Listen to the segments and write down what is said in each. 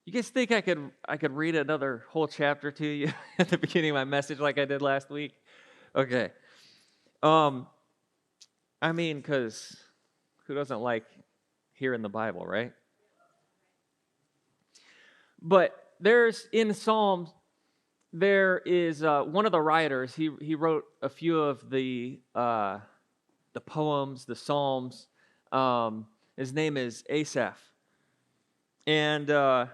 You guys think I could read another whole chapter to you at the beginning of my message like I did last week? Okay. Um, I mean, because who doesn't like hearing the Bible, right? But there's in Psalms, there is one of the writers. He wrote a few of the poems, the Psalms. His name is Asaph, and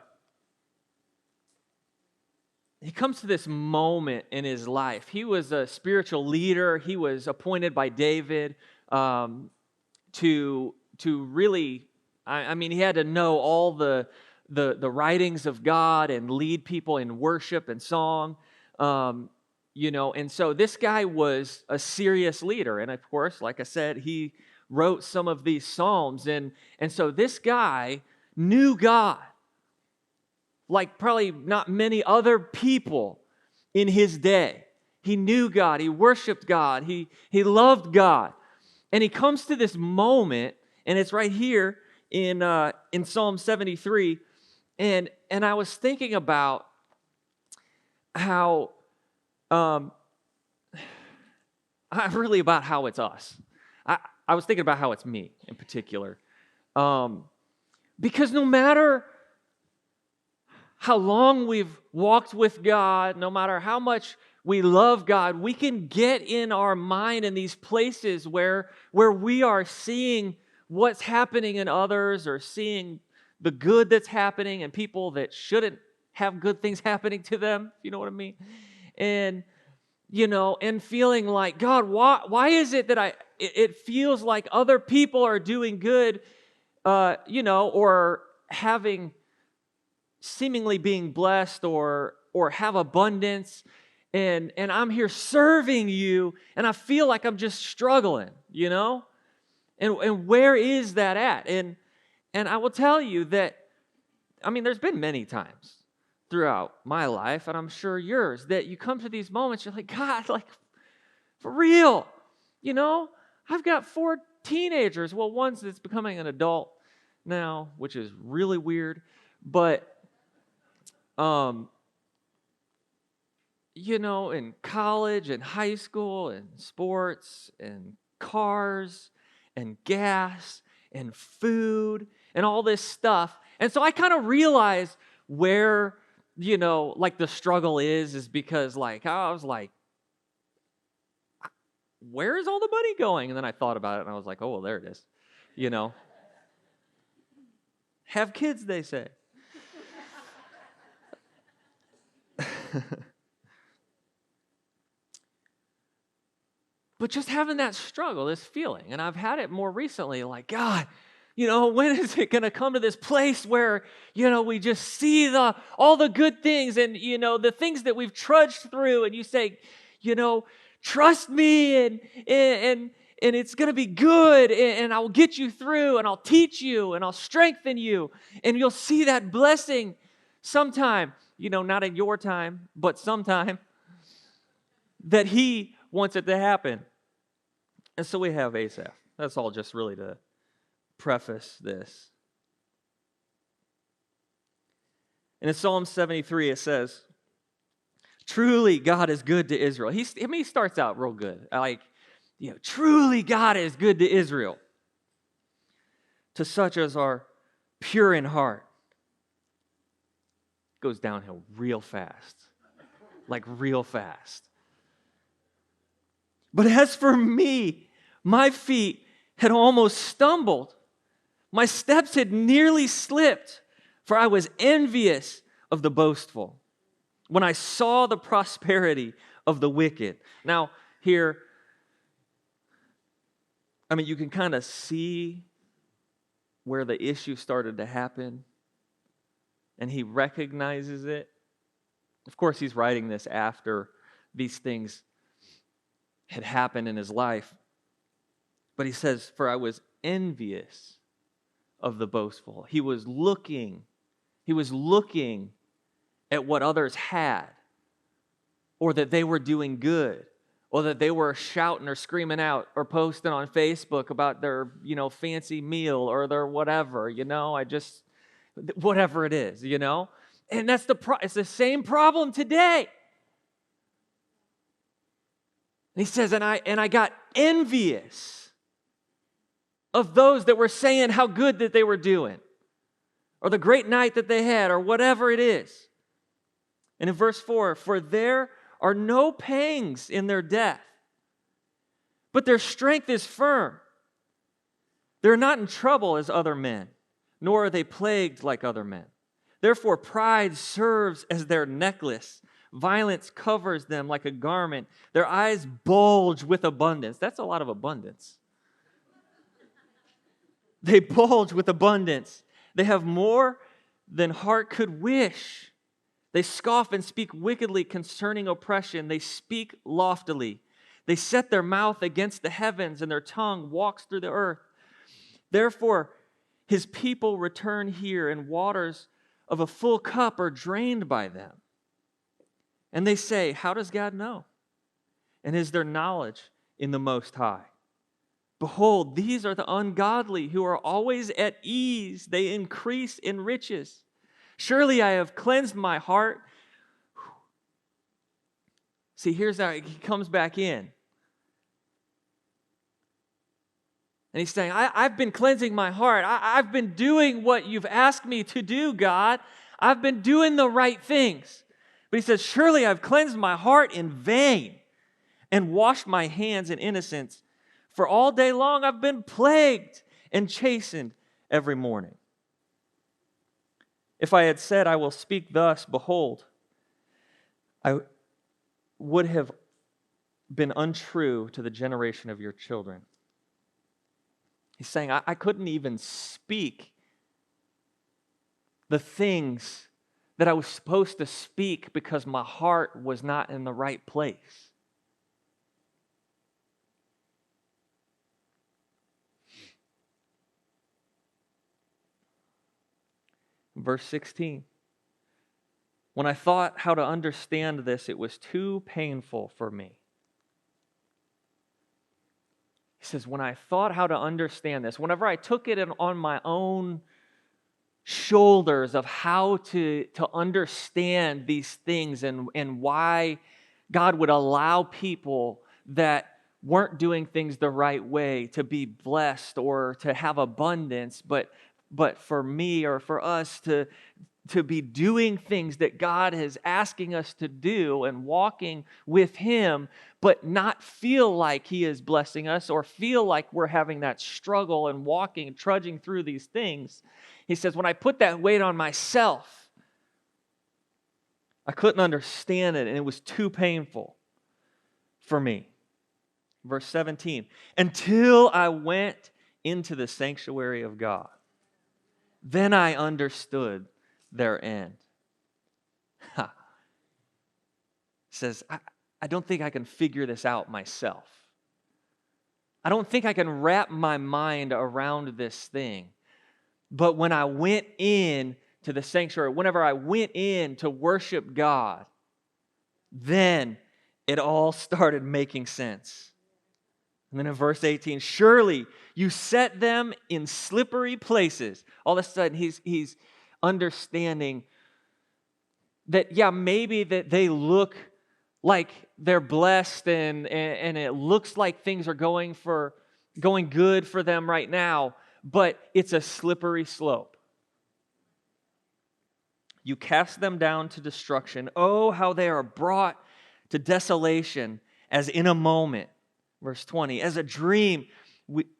he comes to this moment in his life. He was a spiritual leader. He was appointed by David to really. I mean, he had to know all the writings of God and lead people in worship and song. And so this guy was a serious leader. And of course, like I said, he wrote some of these psalms. And so this guy knew God like probably not many other people in his day. He knew God. He worshiped God. He loved God. And he comes to this moment, and it's right here in Psalm 73. And I was thinking about how about how it's us. I was thinking about how it's me in particular. Because no matter how long we've walked with God, no matter how much we love God, we can get in our mind in these places where we are seeing what's happening in others or seeing the good that's happening and people that shouldn't have good things happening to them, if you know what I mean. And and feeling like, God, why is it that it feels like other people are doing good, or having seemingly being blessed or have abundance, and I'm here serving you, and I feel like I'm just struggling, and where is that at? And I will tell you that, I mean, there's been many times throughout my life, and I'm sure yours, that you come to these moments, you're like, God, like, for real, I've got 4 teenagers. Well, one's that's becoming an adult now, which is really weird, but, in college and high school and sports and cars and gas and food and all this stuff. And so I kind of realized where like the struggle is because like I was like, where is all the money going? And then I thought about it and I was like, oh, well, there it is. Have kids, they say. But just having that struggle, this feeling, and I've had it more recently, like, God, when is it going to come to this place where, we just see all the good things and, the things that we've trudged through, and you say, trust me, and it's going to be good, and I'll get you through, and I'll teach you, and I'll strengthen you, and you'll see that blessing sometime, not in your time, but sometime, that He wants it to happen. And so we have Asaph. That's all just really to preface this. And in Psalm 73, it says, truly God is good to Israel. He starts out real good. Like, truly God is good to Israel, to such as are pure in heart. Goes downhill real fast. Like real fast. But as for me, my feet had almost stumbled. My steps had nearly slipped, for I was envious of the boastful when I saw the prosperity of the wicked. Now, here, I mean, you can kind of see where the issue started to happen, and he recognizes it. Of course, he's writing this after these things had happened in his life. But he says, for I was envious of the boastful. He was looking at what others had, or that they were doing good, or that they were shouting or screaming out or posting on Facebook about their, fancy meal or their whatever, whatever it is, And that's it's the same problem today. And he says, and I got envious of those that were saying how good that they were doing, or the great night that they had, or whatever it is. And in verse 4, for there are no pangs in their death, but their strength is firm. They're not in trouble as other men, nor are they plagued like other men. Therefore, pride serves as their necklace. Violence covers them like a garment. Their eyes bulge with abundance. That's a lot of abundance. They bulge with abundance. They have more than heart could wish. They scoff and speak wickedly concerning oppression. They speak loftily. They set their mouth against the heavens, and their tongue walks through the earth. Therefore, his people return here, and waters of a full cup are drained by them. And they say, how does God know? And is there knowledge in the Most High? Behold, these are the ungodly who are always at ease. They increase in riches. Surely I have cleansed my heart. See, here's how he comes back in. And he's saying, I've been cleansing my heart. I've been doing what you've asked me to do, God. I've been doing the right things. But he says, surely I've cleansed my heart in vain and washed my hands in innocence. For all day long I've been plagued and chastened every morning. If I had said, I will speak thus, behold, I would have been untrue to the generation of your children. He's saying, I couldn't even speak the things that I was supposed to speak because my heart was not in the right place. Verse 16. When I thought how to understand this, it was too painful for me. He says, when I thought how to understand this, whenever I took it on my own shoulders of how to understand these things and why God would allow people that weren't doing things the right way to be blessed or to have abundance, but for me or for us to be doing things that God is asking us to do and walking with Him, but not feel like He is blessing us or feel like we're having that struggle and walking, trudging through these things. He says, when I put that weight on myself, I couldn't understand it, and it was too painful for me. Verse 17, until I went into the sanctuary of God, then I understood their end. He says, I don't think I can figure this out myself. I don't think I can wrap my mind around this thing. But when I went in to the sanctuary, whenever I went in to worship God, then it all started making sense. And then in verse 18, surely you set them in slippery places. All of a sudden, he's understanding that, yeah, maybe that they look like they're blessed and it looks like things are going good for them right now, but it's a slippery slope. You cast them down to destruction. Oh, how they are brought to desolation as in a moment. Verse 20, as a dream,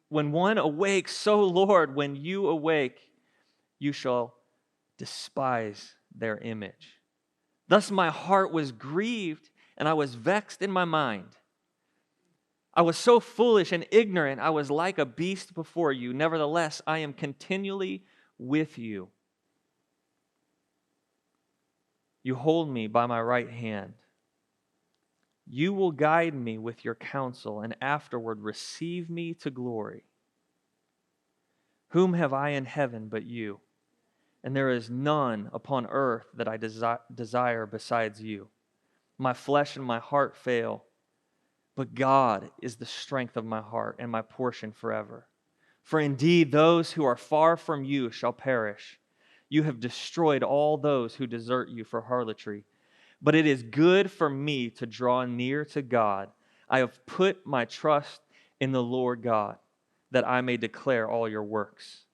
when one awakes, so Lord, when you awake, you shall despise their image. Thus my heart was grieved, and I was vexed in my mind. I was so foolish and ignorant, I was like a beast before you. Nevertheless, I am continually with you. You hold me by my right hand. You will guide me with your counsel, and afterward receive me to glory. Whom have I in heaven but you? And there is none upon earth that I desire besides you. My flesh and my heart fail, but God is the strength of my heart and my portion forever. For indeed, those who are far from you shall perish. you have destroyed all those who desert you for harlotry. But it is good for me to draw near to God. I have put my trust in the Lord God, that I may declare all your works.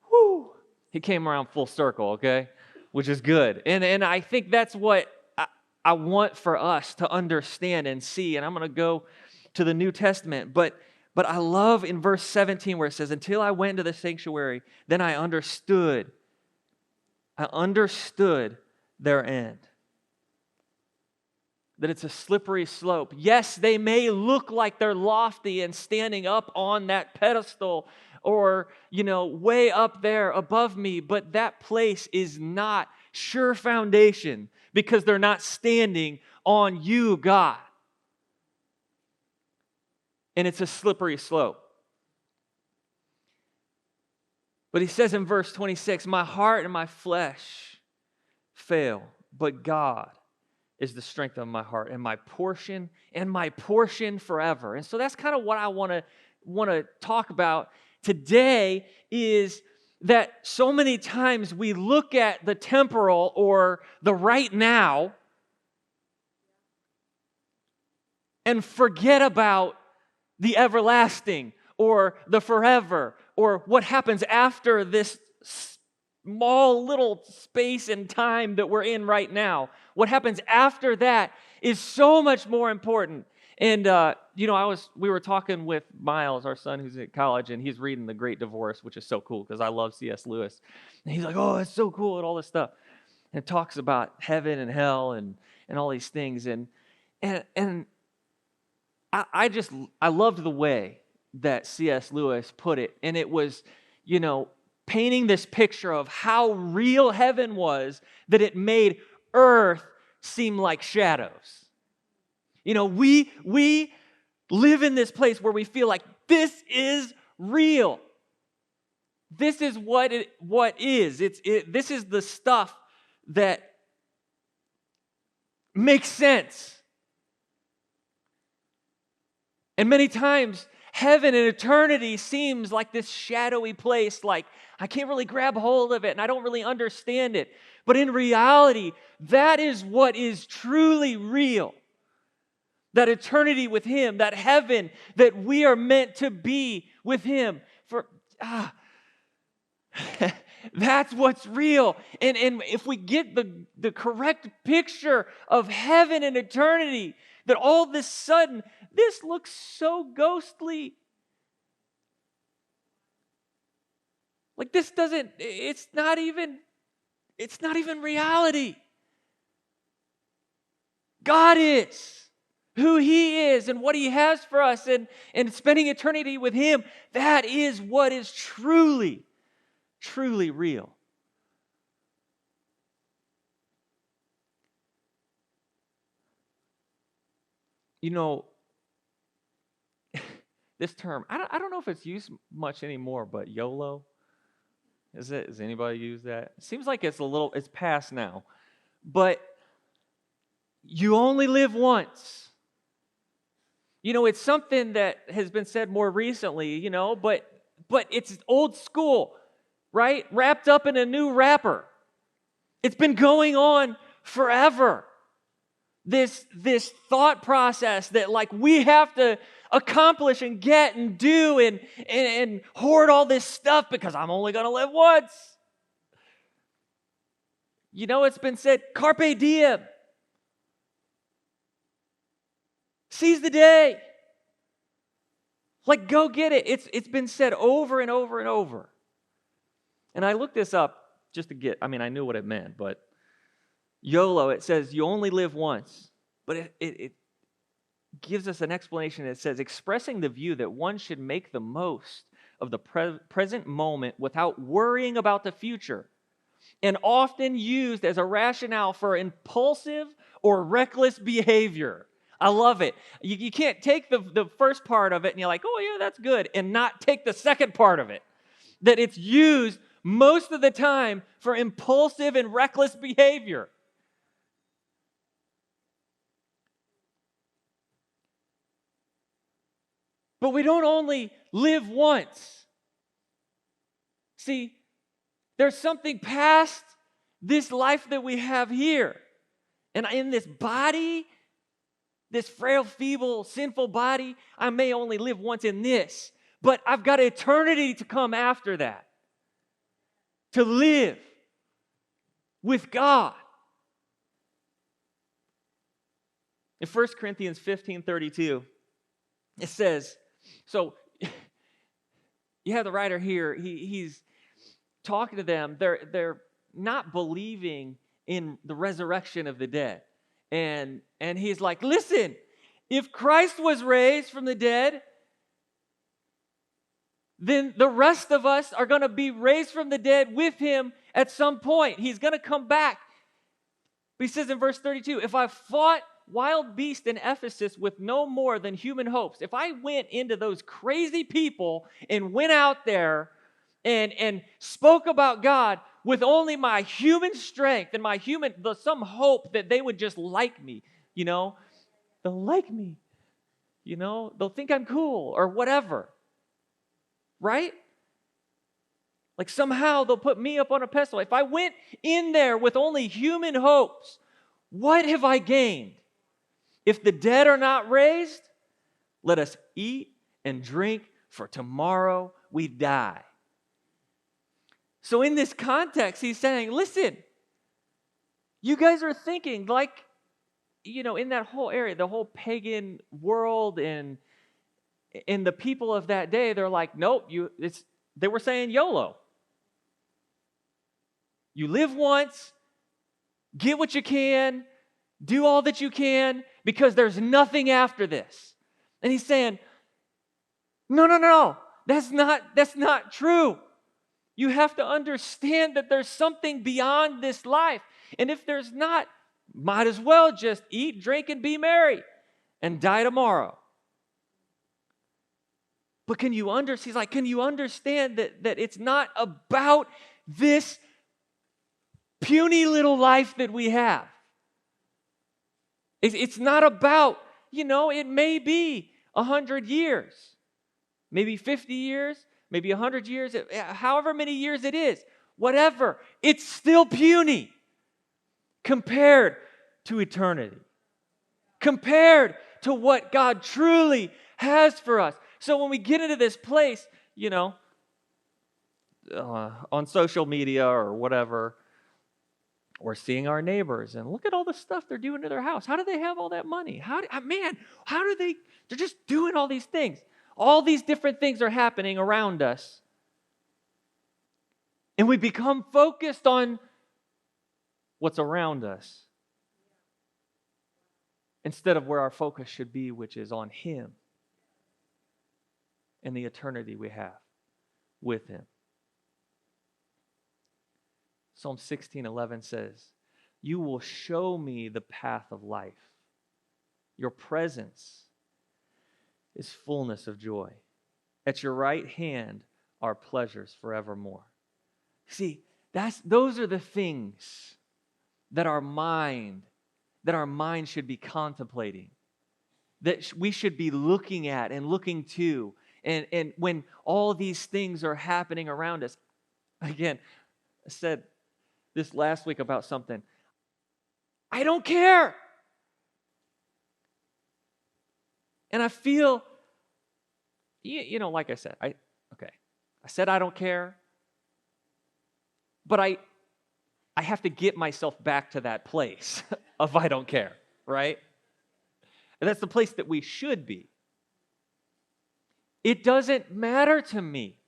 Whew. He came around full circle, okay? Which is good. And I think that's what I want for us to understand and see. And I'm going to go to the New Testament. But I love in verse 17 where it says, until I went into the sanctuary, then I understood their end. That it's a slippery slope. Yes, they may look like they're lofty and standing up on that pedestal or, way up there above me, but that place is not sure foundation because they're not standing on you, God. And it's a slippery slope. But he says in verse 26, my heart and my flesh fail, but God is the strength of my heart and my portion forever. And so that's kind of what I want to talk about today, is that so many times we look at the temporal or the right now and forget about the everlasting or the forever or what happens after this small little space and time that we're in right now. What happens after that is so much more important. And we were talking with Miles, our son who's at college, and he's reading The Great Divorce, which is so cool because I love C.S. Lewis. And he's like, "Oh, it's so cool," and all this stuff. And it talks about heaven and hell and all these things. And I loved the way that C.S. Lewis put it. And it was, painting this picture of how real heaven was, that it made earth seem like shadows. We live in this place where we feel like this is real. This is what is. This is the stuff that makes sense. And many times, heaven and eternity seems like this shadowy place, like I can't really grab hold of it and I don't really understand it. But in reality, that is what is truly real. That eternity with Him, that heaven that we are meant to be with Him. That's what's real. And if we get the correct picture of heaven and eternity, that all of a sudden, this looks so ghostly. Like it's not even reality. God is who He is and what He has for us, and spending eternity with Him, that is what is truly, truly real. This term, I don't know if it's used much anymore, but YOLO, is it? Does anybody use that? It seems like it's past now. But you only live once. It's something that has been said more recently, but it's old school, right? Wrapped up in a new wrapper. It's been going on forever. This thought process that like we have to accomplish and get and do and hoard all this stuff because I'm only going to live once. It's been said, carpe diem. Seize the day. Like, go get it. It's been said over and over and over. And I looked this up just to I knew what it meant, but YOLO, it says you only live once. But it gives us an explanation. It says, expressing the view that one should make the most of the present moment without worrying about the future, and often used as a rationale for impulsive or reckless behavior. I love it. You can't take the first part of it and you're like, oh yeah, that's good, and not take the second part of it. That it's used most of the time for impulsive and reckless behavior. But we don't only live once. See, There's something past this life that we have here. And in this body, this frail, feeble, sinful body, I may only live once in this, but I've got eternity to come after that, to live with God. In 1 Corinthians 15:32, it says, so you have the writer here, he's talking to them. They're not believing in the resurrection of the dead. And he's like, listen, if Christ was raised from the dead, then the rest of us are going to be raised from the dead with him at some point. He's going to come back. But he says in verse 32, if I fought wild beasts in Ephesus with no more than human hopes, if I went into those crazy people and went out there and spoke about God with only my human strength and some hope that they would just like me, they'll like me, they'll think I'm cool or whatever, right? Like somehow they'll put me up on a pedestal. If I went in there with only human hopes, what have I gained? If the dead are not raised, let us eat and drink, for tomorrow we die. So in this context, he's saying, listen, you guys are thinking like, in that whole area, the whole pagan world and the people of that day, they're like, nope, they were saying YOLO. You live once, get what you can, do all that you can, because there's nothing after this. And he's saying, no, that's not true. You have to understand that there's something beyond this life. And if there's not, might as well just eat, drink, and be merry and die tomorrow. But he's like, can you understand that it's not about this puny little life that we have? It's not about, it may be 100 years, maybe 50 years, maybe 100 years, however many years it is, whatever. It's still puny compared to eternity, compared to what God truly has for us. So when we get into this place, on social media or whatever, we're seeing our neighbors and look at all the stuff they're doing to their house. How do they have all that money? They're just doing all these things. All these different things are happening around us. And we become focused on what's around us instead of where our focus should be, which is on Him and the eternity we have with Him. Psalm 16:11 says, "You will show me the path of life. Your presence is fullness of joy. At your right hand are pleasures forevermore." See, those are the things that our mind should be contemplating, that we should be looking at and looking to. And when all these things are happening around us, again, I said this last week about something. I don't care. And I feel, like I said, I said I don't care, but I have to get myself back to that place of I don't care, right? And that's the place that we should be. It doesn't matter to me.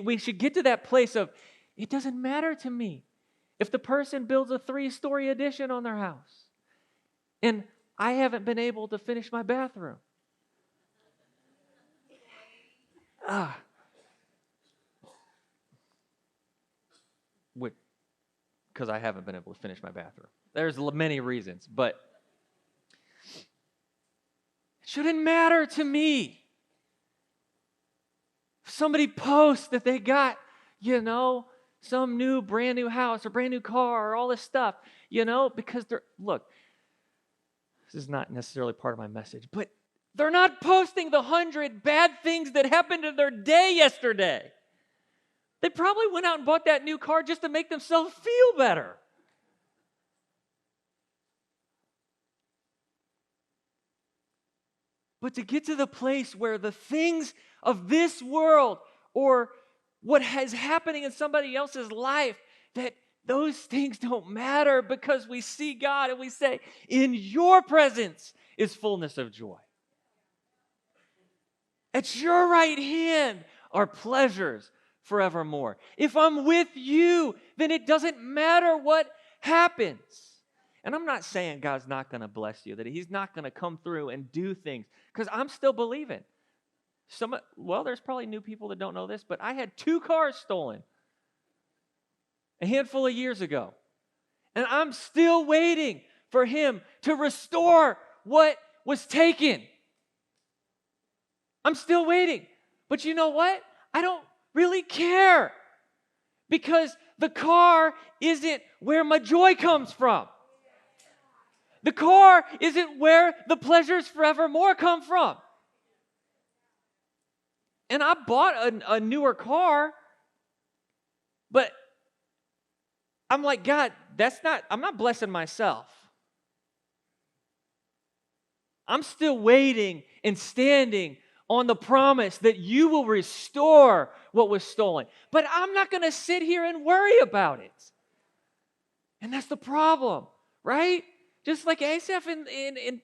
We should get to that place of, it doesn't matter to me if the person builds a 3-story addition on their house and I haven't been able to finish my bathroom. Because I haven't been able to finish my bathroom. There's many reasons, but it shouldn't matter to me. If somebody posts that they got, some new brand new house or brand new car or all this stuff, because this is not necessarily part of my message, but they're not posting the 100 bad things that happened in their day yesterday. They probably went out and bought that new car just to make themselves feel better. But to get to the place where the things of this world or what is happening in somebody else's life, that those things don't matter because we see God and we say, in your presence is fullness of joy. At your right hand are pleasures forevermore. If I'm with you, then it doesn't matter what happens. And I'm not saying God's not going to bless you, that he's not going to come through and do things, because I'm still believing. There's probably new people that don't know this, but I had 2 cars stolen a handful of years ago. And I'm still waiting for him to restore what was taken. I'm still waiting. But you know what? I don't really care, because the car isn't where my joy comes from. The car isn't where the pleasures forevermore come from. And I bought a newer car, but I'm like, God, I'm not blessing myself. I'm still waiting and standing on the promise that you will restore what was stolen. But I'm not going to sit here and worry about it. And that's the problem, right? Just like Asaph in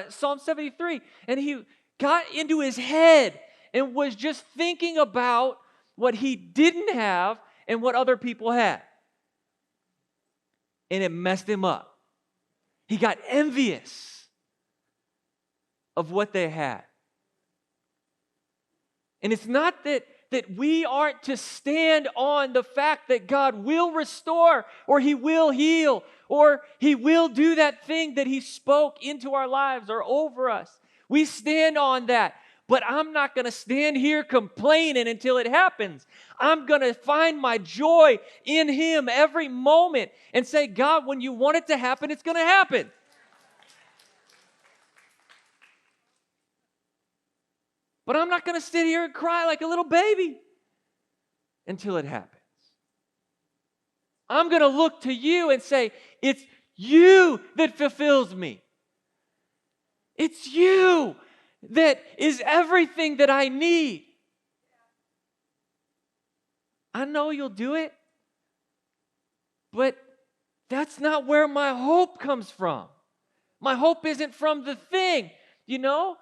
Psalm 73. And he got into his head and was just thinking about what he didn't have and what other people had. And it messed him up. He got envious of what they had. And it's not that we aren't to stand on the fact that God will restore, or he will heal, or he will do that thing that he spoke into our lives or over us. We stand on that. But I'm not going to stand here complaining until it happens. I'm going to find my joy in him every moment and say, God, when you want it to happen, it's going to happen. But I'm not going to sit here and cry like a little baby until it happens. I'm going to look to you and say, it's you that fulfills me. It's you that is everything that I need. I know you'll do it, but that's not where my hope comes from. My hope isn't from the thing, the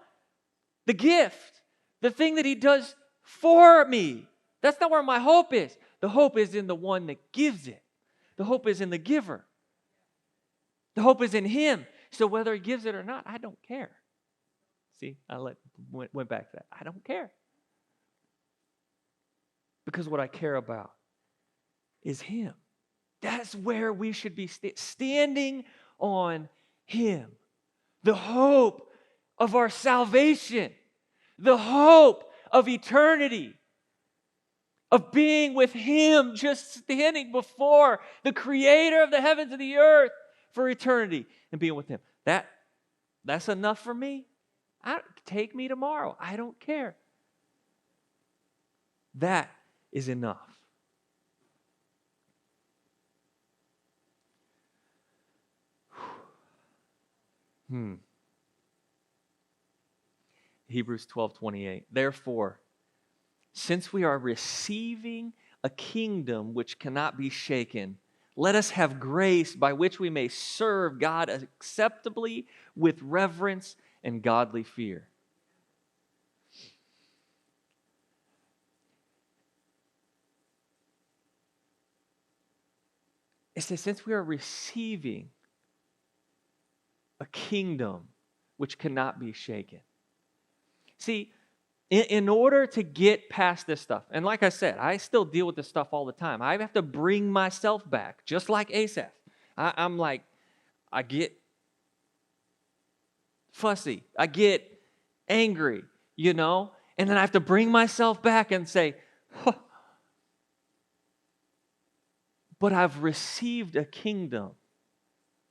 gift, the thing that he does for me. That's not where my hope is. The hope is in the one that gives it. The hope is in the giver. The hope is in him. So whether he gives it or not, I don't care. See, went back to that. I don't care. Because what I care about is him. That's where we should be standing on him. The hope of our salvation. The hope of eternity. Of being with him, just standing before the creator of the heavens and the earth for eternity and being with him. That's enough for me. Take me tomorrow. I don't care. That is enough. Hebrews 12:28. Therefore, since we are receiving a kingdom which cannot be shaken, let us have grace by which we may serve God acceptably with reverence and godly fear. It says, since we are receiving a kingdom which cannot be shaken. See, in order to get past this stuff, and like I said, I still deal with this stuff all the time. I have to bring myself back, just like Asaph. I'm like, I get fussy. I get angry, and then I have to bring myself back and say, but I've received a kingdom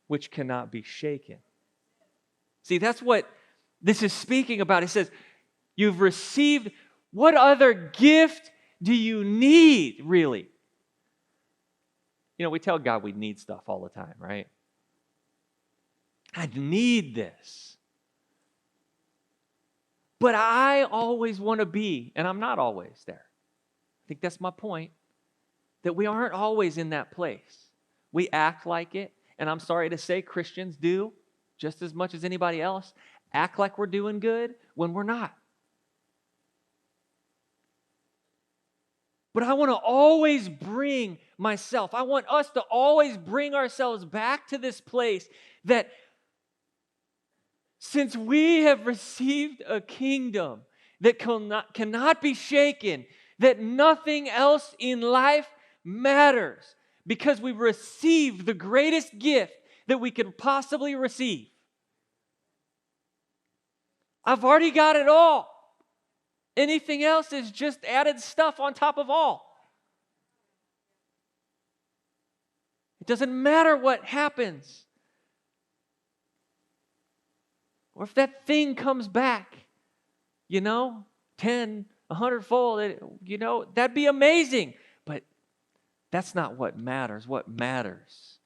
which cannot be shaken. See, that's what this is speaking about. It says, you've received, what other gift do you need, really? You know, we tell God we need stuff all the time, right? I need this. But I always want to be, and I'm not always there. I think that's my point, that we aren't always in that place. We act like it, and I'm sorry to say Christians do, just as much as anybody else, act like we're doing good when we're not. But I want to always bring myself, I want us to always bring ourselves back to this place that since we have received a kingdom that cannot be shaken, that nothing else in life matters because we've received the greatest gift that we could possibly receive. I've already got it all. Anything else is just added stuff on top of all. It doesn't matter what happens. Or if that thing comes back, 10, 100-fold, that'd be amazing. But that's not what matters. What matters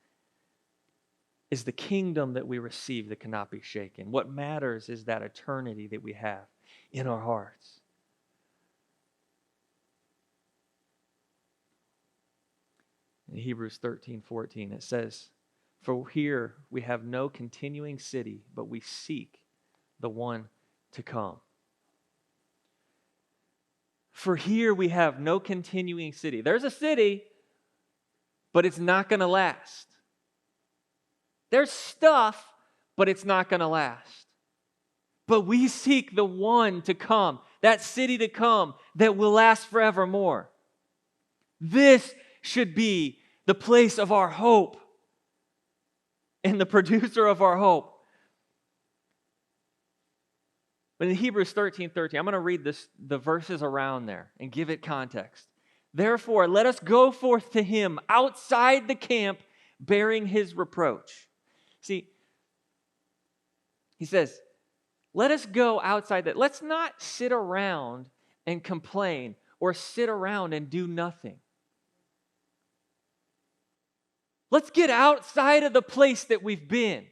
is the kingdom that we receive that cannot be shaken. What matters is that eternity that we have in our hearts. In Hebrews 13:14, it says, "For here we have no continuing city, but we seek the one to come." For here we have no continuing city. There's a city, but it's not going to last. There's stuff, but it's not going to last. But we seek the one to come, that city to come that will last forevermore. This should be the place of our hope and the producer of our hope. But in Hebrews 13:13, I'm going to read the verses around there and give it context. "Therefore, let us go forth to him outside the camp, bearing his reproach." See, he says, let us go outside that. Let's not sit around and complain or sit around and do nothing. Let's get outside of the place that we've been,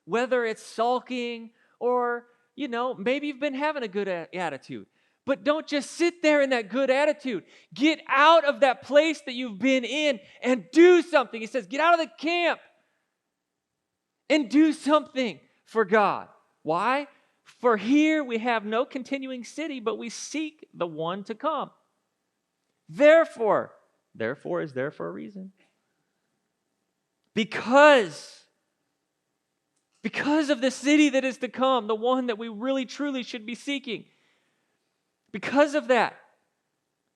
whether it's sulking or, maybe you've been having a good attitude. But don't just sit there in that good attitude. Get out of that place that you've been in and do something. He says, get out of the camp and do something for God. Why? For here we have no continuing city, but we seek the one to come. Therefore is there for a reason. Because of the city that is to come, the one that we really truly should be seeking. Because of that,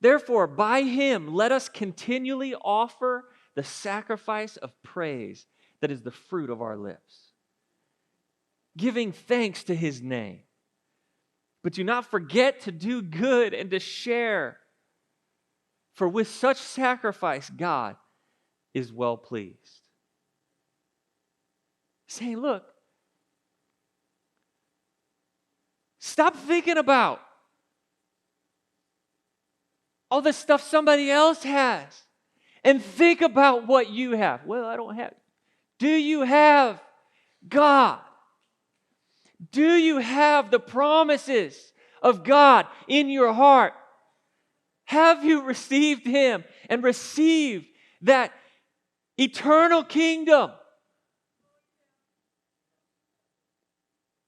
therefore, by him, let us continually offer the sacrifice of praise that is the fruit of our lips, giving thanks to his name. But do not forget to do good and to share, for with such sacrifice, God is well pleased. Saying, look, stop thinking about all the stuff somebody else has and think about what you have. Well, I don't have. Do you have God? Do you have the promises of God in your heart? Have you received him and received that eternal kingdom?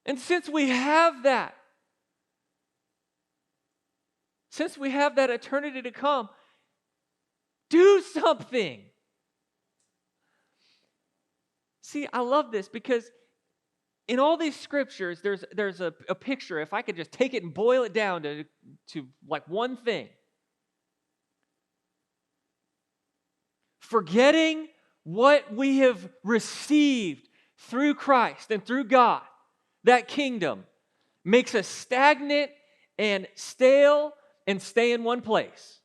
And since we have that eternity to come, do something. See, I love this because in all these scriptures, there's a picture. If I could just take it and boil it down to like one thing. Forgetting what we have received through Christ and through God, that kingdom makes us stagnant and stale and stay in one place.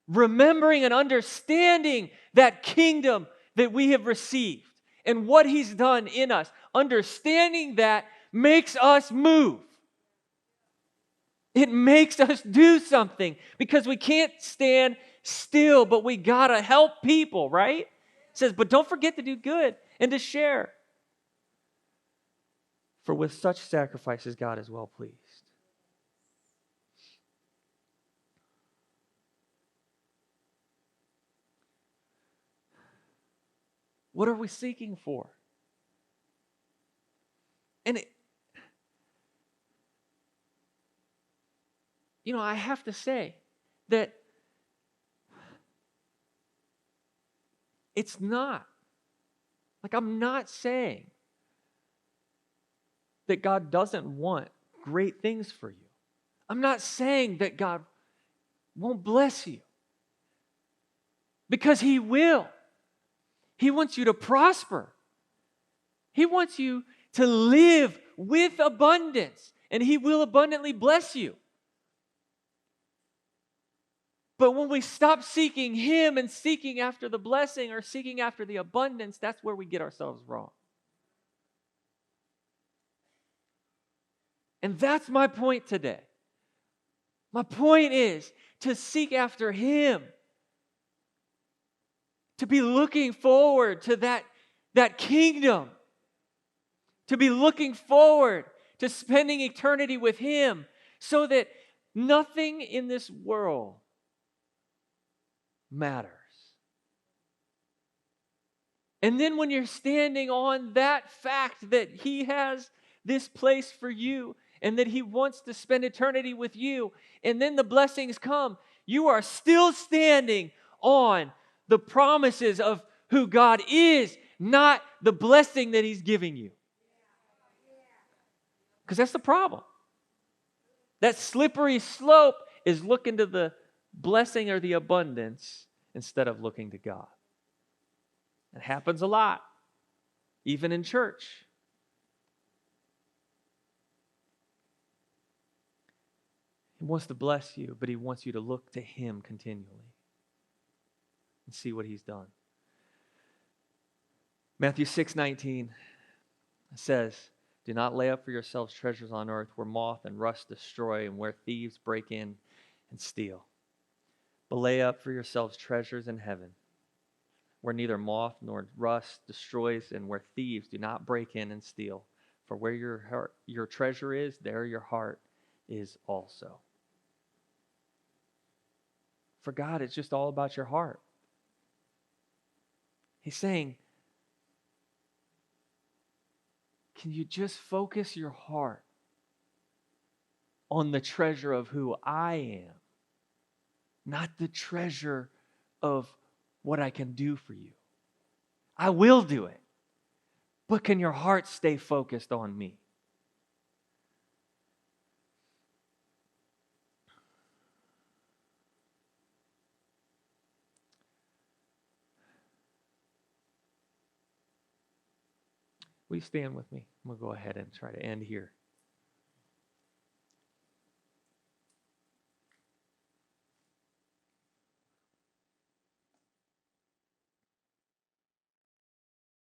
Remembering and understanding that kingdom that we have received and what he's done in us, understanding that makes us move. It makes us do something because we can't stand still, but we got to help people, right? It says, but don't forget to do good and to share. For with such sacrifices, God is well pleased. What are we seeking for? And I have to say that it's not, like, I'm not saying that God doesn't want great things for you. I'm not saying that God won't bless you, because He will. He wants you to prosper. He wants you to live with abundance, and He will abundantly bless you. But when we stop seeking Him and seeking after the blessing or seeking after the abundance, that's where we get ourselves wrong. And that's my point today. My point is to seek after Him, to be looking forward to that kingdom, to be looking forward to spending eternity with Him, so that nothing in this world matters. And then when you're standing on that fact that He has this place for you and that He wants to spend eternity with you, and then the blessings come, you are still standing on the promises of who God is, not the blessing that He's giving you. Because that's the problem. That slippery slope is looking to the blessing or the abundance instead of looking to God. It happens a lot, even in church. He wants to bless you, but He wants you to look to Him continually and see what He's done. Matthew 6:19 says, do not lay up for yourselves treasures on earth where moth and rust destroy and where thieves break in and steal. But lay up for yourselves treasures in heaven where neither moth nor rust destroys and where thieves do not break in and steal. For where your treasure is, there your heart is also. For God, it's just all about your heart. He's saying, can you just focus your heart on the treasure of who I am, not the treasure of what I can do for you? I will do it, but can your heart stay focused on me? Will you stand with me? I'm going to go ahead and try to end here.